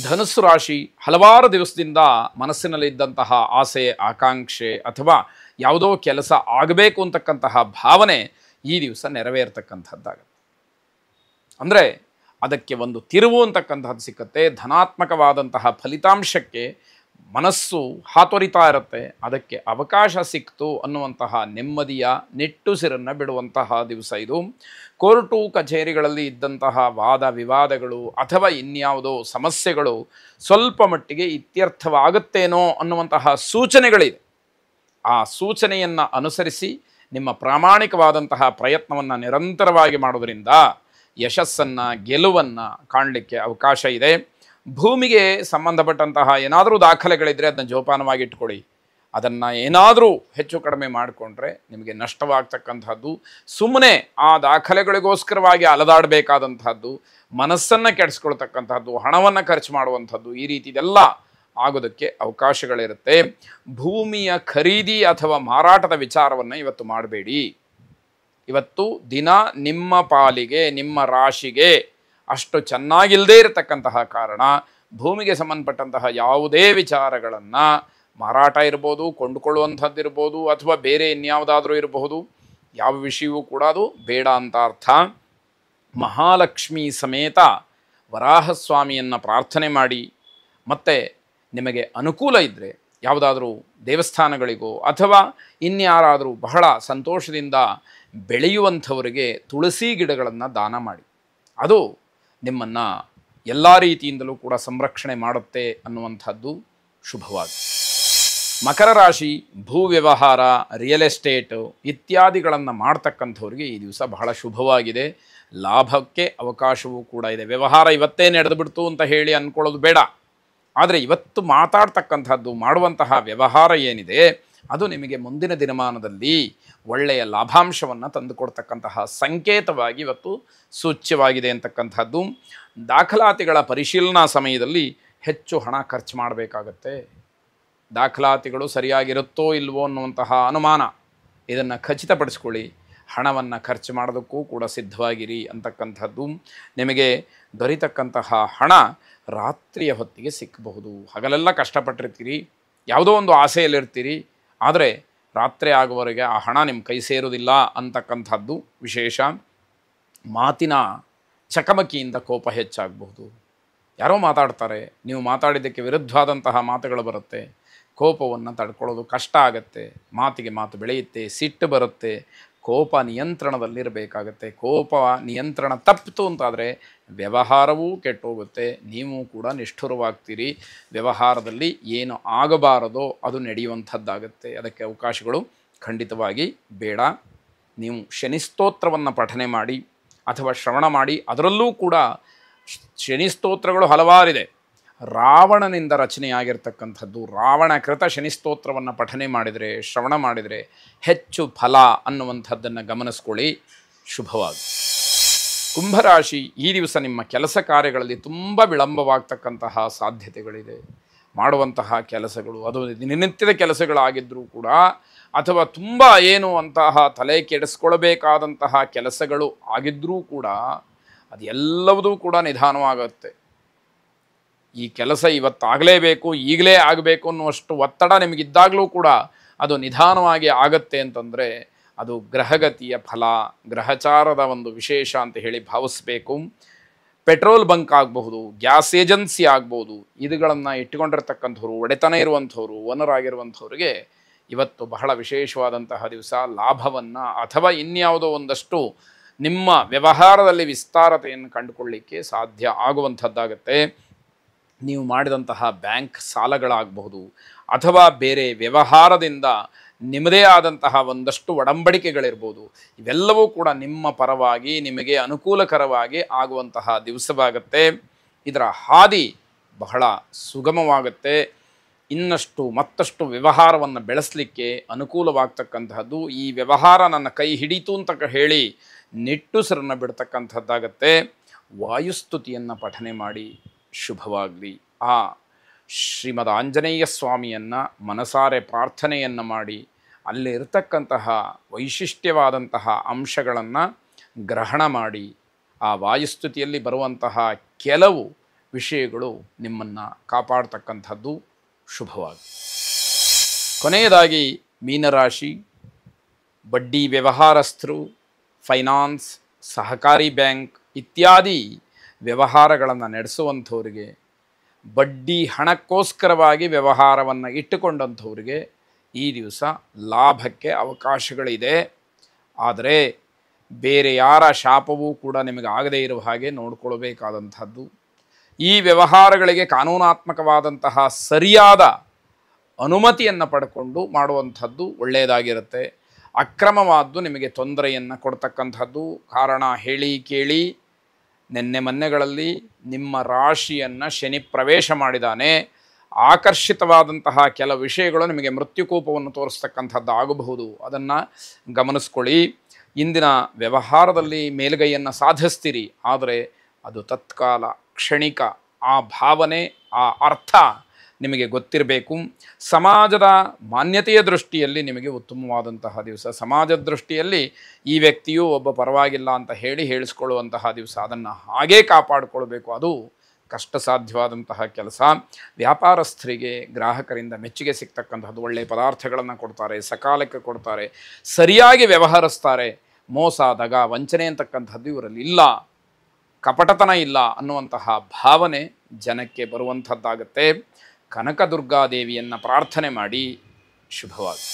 ಧನುಸ್ಸು ರಾಶಿ ಹಲವಾರು ದಿವಸದಿಂದ ಮನಸ್ಸಿನಲ್ಲಿದ್ದಂತಹ ಆಸೆ ಆಕಾಂಕ್ಷೆ ಅಥವಾ ಯಾವುದೋ ಕೆಲಸ ಆಗಬೇಕು ಅಂತಕ್ಕಂತಹ ಭಾವನೆ ಈ ದಿವಸ ನೆರವೇರ್ತಕ್ಕಂಥದ್ದಾಗುತ್ತೆ. ಅಂದರೆ ಅದಕ್ಕೆ ಒಂದು ತಿರುವು ಅಂತಕ್ಕಂಥದ್ದು ಸಿಕ್ಕತ್ತೆ. ಧನಾತ್ಮಕವಾದಂತಹ ಫಲಿತಾಂಶಕ್ಕೆ ಮನಸ್ಸು ಹಾತೊರಿತಾ ಇರುತ್ತೆ. ಅದಕ್ಕೆ ಅವಕಾಶ ಸಿಕ್ತು ಅನ್ನುವಂತಹ ನೆಮ್ಮದಿಯ ನಿಟ್ಟುಸಿರನ್ನು ಬಿಡುವಂತಹ ದಿವಸ ಇದು. ಕೋರ್ಟು ಕಚೇರಿಗಳಲ್ಲಿ ಇದ್ದಂತಹ ವಾದ ವಿವಾದಗಳು ಅಥವಾ ಇನ್ಯಾವುದೋ ಸಮಸ್ಯೆಗಳು ಸ್ವಲ್ಪ ಮಟ್ಟಿಗೆ ಇತ್ಯರ್ಥವಾಗುತ್ತೇನೋ ಅನ್ನುವಂತಹ ಸೂಚನೆಗಳಿದೆ. ಆ ಸೂಚನೆಯನ್ನು ಅನುಸರಿಸಿ ನಿಮ್ಮ ಪ್ರಾಮಾಣಿಕವಾದಂತಹ ಪ್ರಯತ್ನವನ್ನು ನಿರಂತರವಾಗಿ ಮಾಡೋದರಿಂದ ಯಶಸ್ಸನ್ನು ಗೆಲುವನ್ನು ಕಾಣಲಿಕ್ಕೆ ಅವಕಾಶ ಇದೆ. ಭೂಮಿಗೆ ಸಂಬಂಧಪಟ್ಟಂತಹ ಏನಾದರೂ ದಾಖಲೆಗಳಿದ್ದರೆ ಅದನ್ನು ಜೋಪಾನವಾಗಿ ಇಟ್ಕೊಳ್ಳಿ. ಅದನ್ನು ಏನಾದರೂ ಹೆಚ್ಚು ಕಡಿಮೆ ಮಾಡಿಕೊಂಡ್ರೆ ನಿಮಗೆ ನಷ್ಟವಾಗ್ತಕ್ಕಂಥದ್ದು. ಸುಮ್ಮನೆ ಆ ದಾಖಲೆಗಳಿಗೋಸ್ಕರವಾಗಿ ಅಲದಾಡಬೇಕಾದಂಥದ್ದು, ಮನಸ್ಸನ್ನು ಕೆಡಿಸ್ಕೊಳ್ತಕ್ಕಂಥದ್ದು, ಹಣವನ್ನು ಖರ್ಚು ಮಾಡುವಂಥದ್ದು, ಈ ರೀತಿದೆಲ್ಲ ಆಗೋದಕ್ಕೆ ಅವಕಾಶಗಳಿರುತ್ತೆ. ಭೂಮಿಯ ಖರೀದಿ ಅಥವಾ ಮಾರಾಟದ ವಿಚಾರವನ್ನು ಇವತ್ತು ಮಾಡಬೇಡಿ. ಇವತ್ತು ದಿನ ನಿಮ್ಮ ಪಾಲಿಗೆ ನಿಮ್ಮ ರಾಶಿಗೆ ಅಷ್ಟು ಚೆನ್ನಾಗಿಲ್ಲದೇ ಇರತಕ್ಕಂತಹ ಕಾರಣ ಭೂಮಿಗೆ ಸಂಬಂಧಪಟ್ಟಂತಹ ಯಾವುದೇ ವಿಚಾರಗಳನ್ನು ಮಾರಾಟ ಇರ್ಬೋದು, ಕೊಂಡುಕೊಳ್ಳುವಂಥದ್ದು ಇರ್ಬೋದು, ಅಥವಾ ಬೇರೆ ಇನ್ಯಾವುದಾದ್ರೂ ಇರಬಹುದು, ಯಾವ ವಿಷಯವೂ ಕೂಡ ಅದು ಬೇಡ ಅಂತ ಅರ್ಥ. ಮಹಾಲಕ್ಷ್ಮಿ ಸಮೇತ ವರಾಹಸ್ವಾಮಿಯನ್ನು ಪ್ರಾರ್ಥನೆ ಮಾಡಿ, ಮತ್ತು ನಿಮಗೆ ಅನುಕೂಲ ಇದ್ದರೆ ಯಾವುದಾದ್ರೂ ದೇವಸ್ಥಾನಗಳಿಗೋ ಅಥವಾ ಇನ್ಯಾರಾದರೂ ಬಹಳ ಸಂತೋಷದಿಂದ ಬೆಳೆಯುವಂಥವರಿಗೆ ತುಳಸಿ ಗಿಡಗಳನ್ನು ದಾನ ಮಾಡಿ. ಅದು ನಿಮ್ಮನ್ನು ಎಲ್ಲ ರೀತಿಯಿಂದಲೂ ಕೂಡ ಸಂರಕ್ಷಣೆ ಮಾಡುತ್ತೆ ಅನ್ನುವಂಥದ್ದು ಶುಭವಾಗಿದೆ. ಮಕರ ರಾಶಿ ಭೂ ವ್ಯವಹಾರ, ರಿಯಲ್ ಎಸ್ಟೇಟು ಇತ್ಯಾದಿಗಳನ್ನು ಮಾಡ್ತಕ್ಕಂಥವ್ರಿಗೆ ಈ ದಿವಸ ಬಹಳ ಶುಭವಾಗಿದೆ. ಲಾಭಕ್ಕೆ ಅವಕಾಶವೂ ಕೂಡ ಇದೆ. ವ್ಯವಹಾರ ಇವತ್ತೇ ನಡೆದು ಬಿಡ್ತು ಅಂತ ಹೇಳಿ ಅಂದ್ಕೊಳ್ಳೋದು ಬೇಡ. ಆದರೆ ಇವತ್ತು ಮಾತಾಡ್ತಕ್ಕಂಥದ್ದು, ಮಾಡುವಂತಹ ವ್ಯವಹಾರ ಏನಿದೆ ಅದು ನಿಮಗೆ ಮುಂದಿನ ದಿನಮಾನದಲ್ಲಿ ಒಳ್ಳೆಯ ಲಾಭಾಂಶವನ್ನು ತಂದುಕೊಡ್ತಕ್ಕಂತಹ ಸಂಕೇತವಾಗಿ ಇವತ್ತು ಸೂಚ್ಯವಾಗಿದೆ ಅಂತಕ್ಕಂಥದ್ದು. ದಾಖಲಾತಿಗಳ ಪರಿಶೀಲನಾ ಸಮಯದಲ್ಲಿ ಹೆಚ್ಚು ಹಣ ಖರ್ಚು ಮಾಡಬೇಕಾಗತ್ತೆ. ದಾಖಲಾತಿಗಳು ಸರಿಯಾಗಿರುತ್ತೋ ಇಲ್ವೋ ಅನ್ನುವಂತಹ ಅನುಮಾನ, ಇದನ್ನು ಖಚಿತಪಡಿಸ್ಕೊಳ್ಳಿ. ಹಣವನ್ನು ಖರ್ಚು ಮಾಡೋದಕ್ಕೂ ಕೂಡ ಸಿದ್ಧವಾಗಿರಿ ಅಂತಕ್ಕಂಥದ್ದು. ನಿಮಗೆ ದೊರೀತಕ್ಕಂತಹ ಹಣ ರಾತ್ರಿಯ ಹೊತ್ತಿಗೆ ಸಿಕ್ಕಬಹುದು. ಹಗಲೆಲ್ಲ ಕಷ್ಟಪಟ್ಟಿರ್ತೀರಿ, ಯಾವುದೋ ಒಂದು ಆಸೆಯಲ್ಲಿರ್ತೀರಿ, ಆದರೆ ರಾತ್ರಿ ಆಗುವವರೆಗೆ ಆ ಹಣ ನಿಮ್ಮ ಕೈ ಸೇರೋದಿಲ್ಲ ಅಂತಕ್ಕಂಥದ್ದು ವಿಶೇಷ. ಮಾತಿನ ಚಕಮಕಿಯಿಂದ ಕೋಪ ಹೆಚ್ಚಾಗಬಹುದು. ಯಾರೋ ಮಾತಾಡ್ತಾರೆ, ನೀವು ಮಾತಾಡಿದ್ದಕ್ಕೆ ವಿರುದ್ಧವಾದಂತಹ ಮಾತುಗಳು ಬರುತ್ತೆ. ಕೋಪವನ್ನು ತಡ್ಕೊಳ್ಳೋದು ಕಷ್ಟ ಆಗುತ್ತೆ. ಮಾತಿಗೆ ಮಾತು ಬೆಳೆಯುತ್ತೆ, ಸಿಟ್ಟು ಬರುತ್ತೆ. ಕೋಪ ನಿಯಂತ್ರಣದಲ್ಲಿರಬೇಕಾಗತ್ತೆ. ಕೋಪ ನಿಯಂತ್ರಣ ತಪ್ಪಿತು ಅಂತಾದರೆ ವ್ಯವಹಾರವೂ ಕೆಟ್ಟೋಗುತ್ತೆ. ನೀವು ಕೂಡ ನಿಷ್ಠುರವಾಗ್ತೀರಿ. ವ್ಯವಹಾರದಲ್ಲಿ ಏನು ಆಗಬಾರದೋ ಅದು ನಡೆಯುವಂಥದ್ದಾಗುತ್ತೆ. ಅದಕ್ಕೆ ಅವಕಾಶಗಳು ಖಂಡಿತವಾಗಿ ಬೇಡ. ನೀವು ಶನಿಸ್ತೋತ್ರವನ್ನು ಪಠನೆ ಮಾಡಿ ಅಥವಾ ಶ್ರವಣ ಮಾಡಿ. ಅದರಲ್ಲೂ ಕೂಡ ಶನಿಸ್ತೋತ್ರಗಳು ಹಲವಾರಿದೆ. ರಾವಣನಿಂದ ರಚನೆಯಾಗಿರ್ತಕ್ಕಂಥದ್ದು ರಾವಣಕೃತ ಶನಿಸ್ತೋತ್ರವನ್ನು ಪಠನೆ ಮಾಡಿದರೆ, ಶ್ರವಣ ಮಾಡಿದರೆ ಹೆಚ್ಚು ಫಲ ಅನ್ನುವಂಥದ್ದನ್ನು ಗಮನಿಸ್ಕೊಳ್ಳಿ. ಶುಭವಾಗಿ. ಕುಂಭರಾಶಿ ಈ ದಿವಸ ನಿಮ್ಮ ಕೆಲಸ ಕಾರ್ಯಗಳಲ್ಲಿ ತುಂಬ ವಿಳಂಬವಾಗ್ತಕ್ಕಂತಹ ಸಾಧ್ಯತೆಗಳಿದೆ. ಮಾಡುವಂತಹ ಕೆಲಸಗಳು ಅದು ದಿನನಿತ್ಯದ ಕೆಲಸಗಳಾಗಿದ್ದರೂ ಕೂಡ ಅಥವಾ ತುಂಬ ಏನು ಅಂತಹ ತಲೆ ಕೆಡಿಸ್ಕೊಳ್ಬೇಕಾದಂತಹ ಕೆಲಸಗಳು ಆಗಿದ್ದರೂ ಕೂಡ ಅದೆಲ್ಲವೂ ಕೂಡ ನಿಧಾನವಾಗುತ್ತೆ. ಈ ಕೆಲಸ ಇವತ್ತಾಗಲೇಬೇಕು, ಈಗಲೇ ಆಗಬೇಕು ಅನ್ನುವಷ್ಟು ಒತ್ತಡ ನಿಮಗಿದ್ದಾಗಲೂ ಕೂಡ ಅದು ನಿಧಾನವಾಗಿ ಆಗತ್ತೆ ಅಂತಂದರೆ ಅದು ಗ್ರಹಗತಿಯ ಫಲ, ಗ್ರಹಚಾರದ ಒಂದು ವಿಶೇಷ ಅಂತ ಹೇಳಿ ಭಾವಿಸಬೇಕು. ಪೆಟ್ರೋಲ್ ಬಂಕ್ ಆಗಬಹುದು, ಗ್ಯಾಸ್ ಏಜೆನ್ಸಿ ಆಗ್ಬೋದು, ಇದುಗಳನ್ನು ಇಟ್ಟುಕೊಂಡಿರ್ತಕ್ಕಂಥವ್ರು, ಒಡೆತನ ಇರುವಂಥವ್ರು, ಓನರ್ ಆಗಿರುವಂಥವ್ರಿಗೆ ಇವತ್ತು ಬಹಳ ವಿಶೇಷವಾದಂತಹ ದಿವಸ. ಲಾಭವನ್ನು ಅಥವಾ ಇನ್ಯಾವುದೋ ಒಂದಷ್ಟು ನಿಮ್ಮ ವ್ಯವಹಾರದಲ್ಲಿ ವಿಸ್ತಾರತೆಯನ್ನು ಕಂಡುಕೊಳ್ಳಿಕ್ಕೆ ಸಾಧ್ಯ ಆಗುವಂಥದ್ದಾಗತ್ತೆ. ನೀವು ಮಾಡಿದಂತಹ ಬ್ಯಾಂಕ್ ಸಾಲಗಳಾಗಬಹುದು ಅಥವಾ ಬೇರೆ ವ್ಯವಹಾರದಿಂದ ನಿಮ್ಮದೇ ಆದಂತಹ ಒಂದಷ್ಟು ಒಡಂಬಡಿಕೆಗಳಿರ್ಬೋದು. ಇವೆಲ್ಲವೂ ಕೂಡ ನಿಮ್ಮ ಪರವಾಗಿ ನಿಮಗೆ ಅನುಕೂಲಕರವಾಗಿ ಆಗುವಂತಹ ದಿವಸವಾಗುತ್ತೆ. ಇದರ ಹಾದಿ ಬಹಳ ಸುಗಮವಾಗುತ್ತೆ. ಇನ್ನಷ್ಟು ಮತ್ತಷ್ಟು ವ್ಯವಹಾರವನ್ನು ಬೆಳೆಸಲಿಕ್ಕೆ ಅನುಕೂಲವಾಗ್ತಕ್ಕಂತಹದ್ದು. ಈ ವ್ಯವಹಾರ ನನ್ನ ಕೈ ಹಿಡಿತು ಅಂತ ಹೇಳಿ ನಿಟ್ಟುಸಿರನ್ನು ಬಿಡ್ತಕ್ಕಂಥದ್ದಾಗತ್ತೆ. ವಾಯುಸ್ತುತಿಯನ್ನು ಪಠನೆ ಮಾಡಿ. ಶುಭವಾಗಲಿ. ಆ ಶ್ರೀಮದ್ ಆಂಜನೇಯ ಸ್ವಾಮಿಯನ್ನು ಮನಸಾರೆ ಪ್ರಾರ್ಥನೆಯನ್ನು ಮಾಡಿ ಅಲ್ಲಿ ಇರತಕ್ಕಂತಹ ವೈಶಿಷ್ಟ್ಯವಾದಂತಹ ಅಂಶಗಳನ್ನು ಗ್ರಹಣ ಮಾಡಿ ಆ ವಾಯುಸ್ತುತಿಯಲ್ಲಿ ಬರುವಂತಹ ಕೆಲವು ವಿಷಯಗಳು ನಿಮ್ಮನ್ನು ಕಾಪಾಡ್ತಕ್ಕಂಥದ್ದು ಶುಭವಾಗಿ. ಕೊನೆಯದಾಗಿ ಮೀನರಾಶಿ, ಬಡ್ಡಿ ವ್ಯವಹಾರಸ್ಥರು, ಫೈನಾನ್ಸ್, ಸಹಕಾರಿ ಬ್ಯಾಂಕ್ ಇತ್ಯಾದಿ ವ್ಯವಹಾರಗಳನ್ನು ನಡೆಸುವಂಥವ್ರಿಗೆ, ಬಡ್ಡಿ ಹಣಕ್ಕೋಸ್ಕರವಾಗಿ ವ್ಯವಹಾರವನ್ನು ಇಟ್ಟುಕೊಂಡಂಥವ್ರಿಗೆ ಈ ದಿವಸ ಲಾಭಕ್ಕೆ ಅವಕಾಶಗಳಿದೆ. ಆದರೆ ಬೇರೆ ಯಾರ ಶಾಪವೂ ಕೂಡ ನಿಮಗೆ ಆಗದೇ ಇರುವ ಹಾಗೆ ನೋಡಿಕೊಳ್ಬೇಕಾದಂಥದ್ದು. ಈ ವ್ಯವಹಾರಗಳಿಗೆ ಕಾನೂನಾತ್ಮಕವಾದಂತಹ ಸರಿಯಾದ ಅನುಮತಿಯನ್ನು ಪಡ್ಕೊಂಡು ಮಾಡುವಂಥದ್ದು ಒಳ್ಳೆಯದಾಗಿರುತ್ತೆ. ಅಕ್ರಮವಾದ್ದು ನಿಮಗೆ ತೊಂದರೆಯನ್ನು ಕೊಡ್ತಕ್ಕಂಥದ್ದು. ಕಾರಣ ಹೇಳಿ ಕೇಳಿ, ನಿನ್ನೆ ಮೊನ್ನೆಗಳಲ್ಲಿ ನಿಮ್ಮ ರಾಶಿಯನ್ನು ಶನಿ ಪ್ರವೇಶ ಮಾಡಿದ್ದಾನೆ. ಆಕರ್ಷಿತವಾದಂತಹ ಕೆಲವು ವಿಷಯಗಳು ನಿಮಗೆ ಮೃತ್ಯುಕೋಪವನ್ನು ತೋರಿಸ್ತಕ್ಕಂಥದ್ದು ಆಗಬಹುದು. ಅದನ್ನು ಗಮನಿಸ್ಕೊಳ್ಳಿ. ಇಂದಿನ ವ್ಯವಹಾರದಲ್ಲಿ ಮೇಲುಗೈಯನ್ನು ಸಾಧಿಸ್ತೀರಿ, ಆದರೆ ಅದು ತತ್ಕಾಲ, ಕ್ಷಣಿಕ. ಆ ಭಾವನೆ, ಆ ಅರ್ಥ ನಿಮಗೆ ಗೊತ್ತಿರಬೇಕು. ಸಮಾಜದ ಮಾನ್ಯತೆಯ ದೃಷ್ಟಿಯಲ್ಲಿ ನಿಮಗೆ ಉತ್ತಮವಾದಂತಹ ದಿವಸ. ಸಮಾಜದ ದೃಷ್ಟಿಯಲ್ಲಿ ಈ ವ್ಯಕ್ತಿಯು ಒಬ್ಬ ಪರವಾಗಿಲ್ಲ ಅಂತ ಹೇಳಿಸ್ಕೊಳ್ಳುವಂತಹ ದಿವಸ. ಅದನ್ನು ಹಾಗೇ ಕಾಪಾಡಿಕೊಳ್ಬೇಕು. ಅದು ಕಷ್ಟ ಸಾಧ್ಯವಾದಂತಹ ಕೆಲಸ. ವ್ಯಾಪಾರಸ್ಥರಿಗೆ ಗ್ರಾಹಕರಿಂದ ಮೆಚ್ಚುಗೆ ಸಿಗ್ತಕ್ಕಂಥದ್ದು. ಒಳ್ಳೆಯ ಪದಾರ್ಥಗಳನ್ನು ಕೊಡ್ತಾರೆ, ಸಕಾಲಕ್ಕೆ ಕೊಡ್ತಾರೆ, ಸರಿಯಾಗಿ ವ್ಯವಹರಿಸ್ತಾರೆ. ಮೋಸ, ದಗ, ವಂಚನೆ ಅಂತಕ್ಕಂಥದ್ದು ಇವರಲ್ಲಿ ಇಲ್ಲ, ಕಪಟತನ ಇಲ್ಲ ಅನ್ನುವಂತಹ ಭಾವನೆ ಜನಕ್ಕೆ ಬರುವಂಥದ್ದಾಗತ್ತೆ. ಕನಕದುರ್ಗಾದೇವಿಯನ್ನು ಪ್ರಾರ್ಥನೆ ಮಾಡಿ. ಶುಭವಾಗಿ.